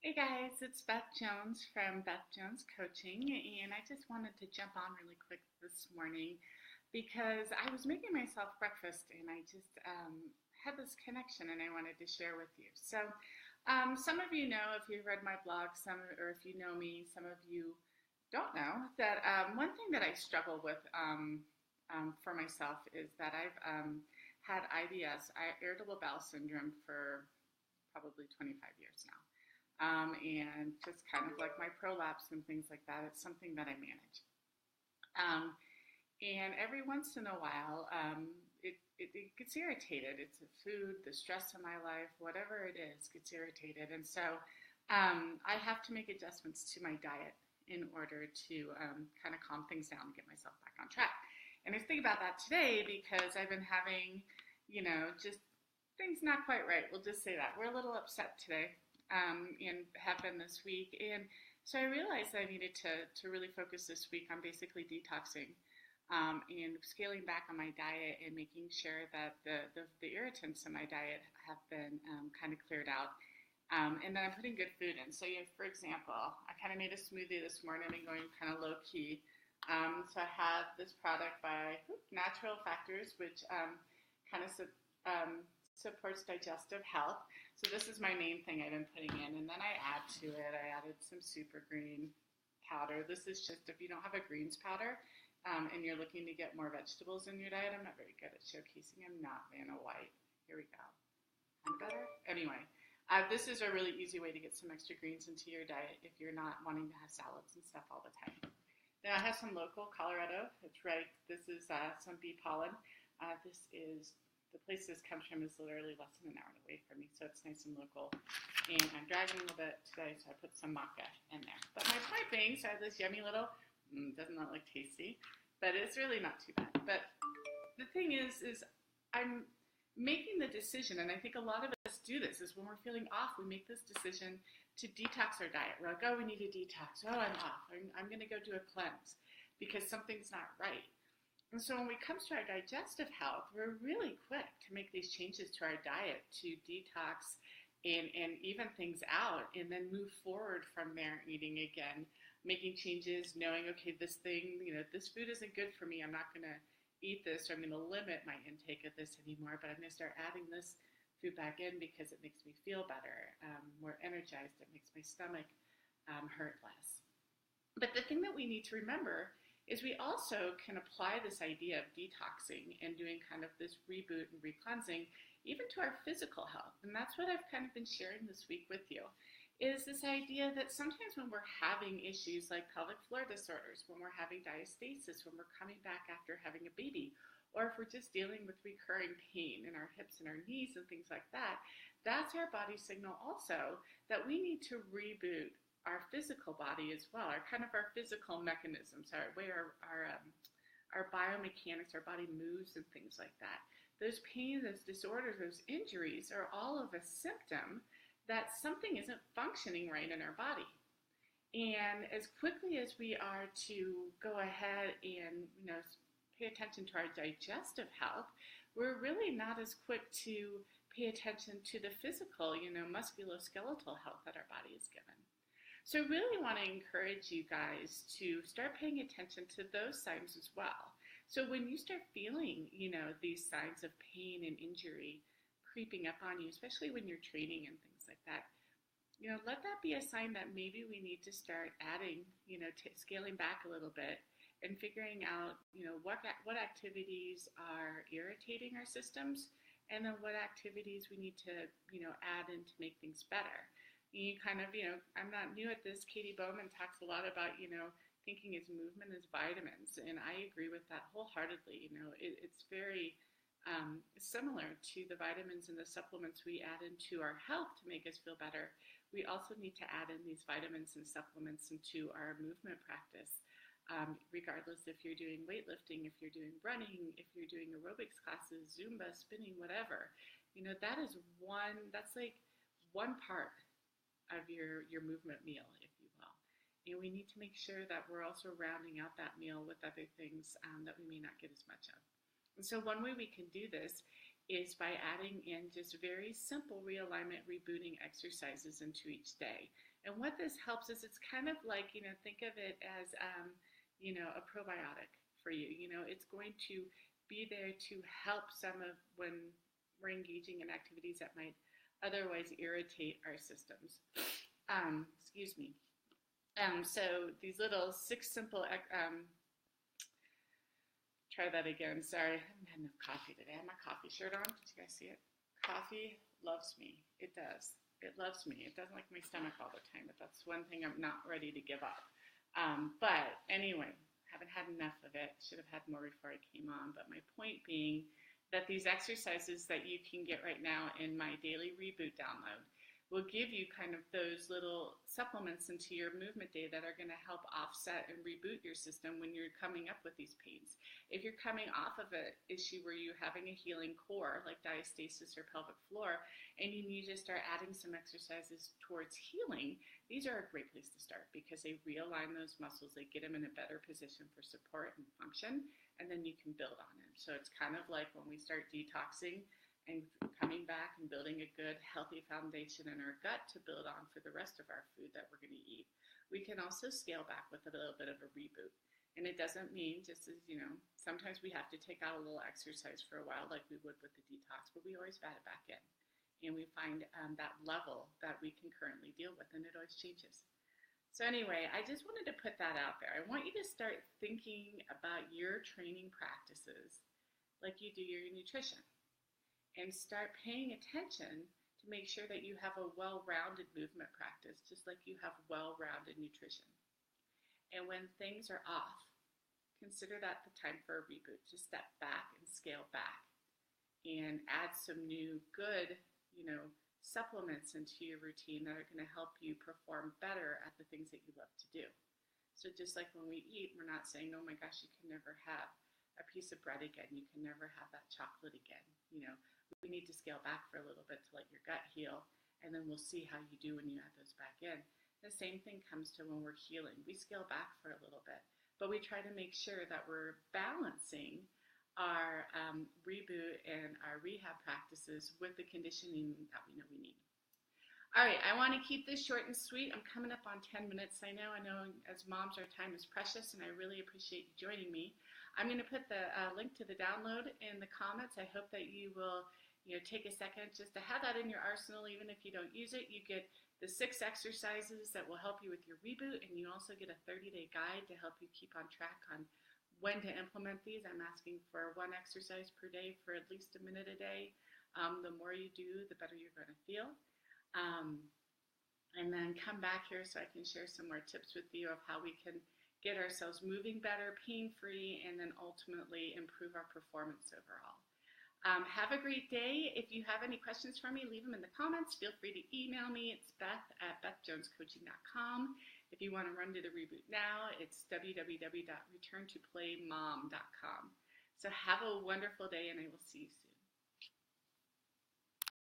Hey guys, it's Beth Jones from Beth Jones Coaching, and I just wanted to jump on really quick this morning because I was making myself breakfast and I just had this connection and I wanted to share with you. Some of you know if you've read my blog, or if you know me, some of you don't know that one thing that I struggle with for myself is that I've had IBS, irritable bowel syndrome, for probably 25 years now. And just kind of like my prolapse and things like that, it's something that I manage. And every once in a while, it gets irritated. It's the food, the stress in my life, whatever it is, gets irritated. And so I have to make adjustments to my diet in order to kind of calm things down and get myself back on track. And I think about that today because I've been having, just things not quite right. We'll just say that. We're a little upset today, and have been this week. And so I realized that I needed to really focus this week on basically detoxing, and scaling back on my diet and making sure that the irritants in my diet have been kind of cleared out. And then I'm putting good food in. So, for example, I kind of made a smoothie this morning and going kind of low key. So I have this product by Natural Factors, which kind of supports digestive health. So this is my main thing I've been putting in. And then I added some super green powder. This is just if you don't have a greens powder, and you're looking to get more vegetables in your diet. I'm not very good at showcasing. I'm not Vanna White. Here we go. Kind of better? Anyway, this is a really easy way to get some extra greens into your diet if you're not wanting to have salads and stuff all the time. Then I have some local Colorado. That's right. This is some bee pollen. The place this comes from is literally less than an hour away from me, so it's nice and local. And I'm driving a little bit today, so I put some maca in there. But my point being, so I have this yummy little, doesn't that look tasty? But it's really not too bad. But the thing is I'm making the decision, and I think a lot of us do this, is when we're feeling off, we make this decision to detox our diet. We're like, oh, we need a detox. Oh, I'm off. I'm going to go do a cleanse because something's not right. And so when it comes to our digestive health, we're really quick to make these changes to our diet to detox and even things out, and then move forward from there, eating again, making changes, knowing, okay, this thing, this food isn't good for me. I'm not going to eat this, or I'm going to limit my intake of this anymore, but I'm going to start adding this food back in because it makes me feel better, more energized. It makes my stomach hurt less. But the thing that we need to remember is we also can apply this idea of detoxing and doing kind of this reboot and re-cleansing even to our physical health. And that's what I've kind of been sharing this week with you, is this idea that sometimes when we're having issues like pelvic floor disorders, when we're having diastasis, when we're coming back after having a baby, or if we're just dealing with recurring pain in our hips and our knees and things like that, that's our body signal also that we need to reboot our physical body as well, our physical mechanisms, our way our biomechanics, our body moves and things like that. Those pains, those disorders, those injuries are all of a symptom that something isn't functioning right in our body. And as quickly as we are to go ahead and pay attention to our digestive health, we're really not as quick to pay attention to the physical, musculoskeletal health that our body is given. So I really want to encourage you guys to start paying attention to those signs as well. So when you start feeling, these signs of pain and injury creeping up on you, especially when you're training and things like that, let that be a sign that maybe we need to start adding, scaling back a little bit and figuring out, what activities are irritating our systems, and then what activities we need to, add in to make things better. You I'm not new at this. Katie Bowman talks a lot about, thinking is movement is vitamins. And I agree with that wholeheartedly. It's very similar to the vitamins and the supplements we add into our health to make us feel better. We also need to add in these vitamins and supplements into our movement practice. Regardless if you're doing weightlifting, if you're doing running, if you're doing aerobics classes, Zumba, spinning, whatever, that's like one part of your movement meal, if you will. And we need to make sure that we're also rounding out that meal with other things that we may not get as much of. And so one way we can do this is by adding in just very simple realignment rebooting exercises into each day. And what this helps is it's kind of like, think of it as, a probiotic for you. It's going to be there to help some of when we're engaging in activities that might otherwise irritate our systems. Excuse me. So these little 6 simple, try that again. Sorry, I haven't had enough coffee today. I have my coffee shirt on. Did you guys see it? Coffee loves me. It does. It loves me. It doesn't like my stomach all the time, but that's one thing I'm not ready to give up. But anyway, haven't had enough of it. Should have had more before I came on. But my point being that these exercises that you can get right now in my daily reboot download will give you kind of those little supplements into your movement day that are going to help offset and reboot your system when you're coming up with these pains. If you're coming off of an issue where you're having a healing core, like diastasis or pelvic floor, and you need to start adding some exercises towards healing, these are a great place to start because they realign those muscles, they get them in a better position for support and function, and then you can build on it. So it's kind of like when we start detoxing and coming back and building a good, healthy foundation in our gut to build on for the rest of our food that we're going to eat. We can also scale back with a little bit of a reboot. And it doesn't mean, just as, sometimes we have to take out a little exercise for a while like we would with the detox, but we always add it back in. And we find that level that we can currently deal with, and it always changes. So anyway, I just wanted to put that out there. I want you to start thinking about your training practices like you do your nutrition. And start paying attention to make sure that you have a well-rounded movement practice, just like you have well-rounded nutrition. And when things are off, consider that the time for a reboot. Just step back and scale back and add some new good, supplements into your routine that are going to help you perform better at the things that you love to do. So just like when we eat, we're not saying, oh my gosh, you can never have a piece of bread again. You can never have that chocolate again. We need to scale back for a little bit to let your gut heal, and then we'll see how you do when you add those back in. The same thing comes to when we're healing. We scale back for a little bit, but we try to make sure that we're balancing our reboot and our rehab practices with the conditioning that we know we need. All right, I want to keep this short and sweet. I'm coming up on 10 minutes. I know as moms, our time is precious, and I really appreciate you joining me. I'm going to put the link to the download in the comments. I hope that you will take a second just to have that in your arsenal. Even if you don't use it, you get the 6 exercises that will help you with your reboot, and you also get a 30-day guide to help you keep on track on when to implement these. I'm asking for 1 exercise per day for at least a minute a day. The more you do, the better you're going to feel. And then come back here so I can share some more tips with you of how we can get ourselves moving better, pain-free, and then ultimately improve our performance overall. Have a great day. If you have any questions for me, leave them in the comments. Feel free to email me. It's beth@bethjonescoaching.com. If you want to run to the reboot now, it's www.returntoplaymom.com. So have a wonderful day, and I will see you soon.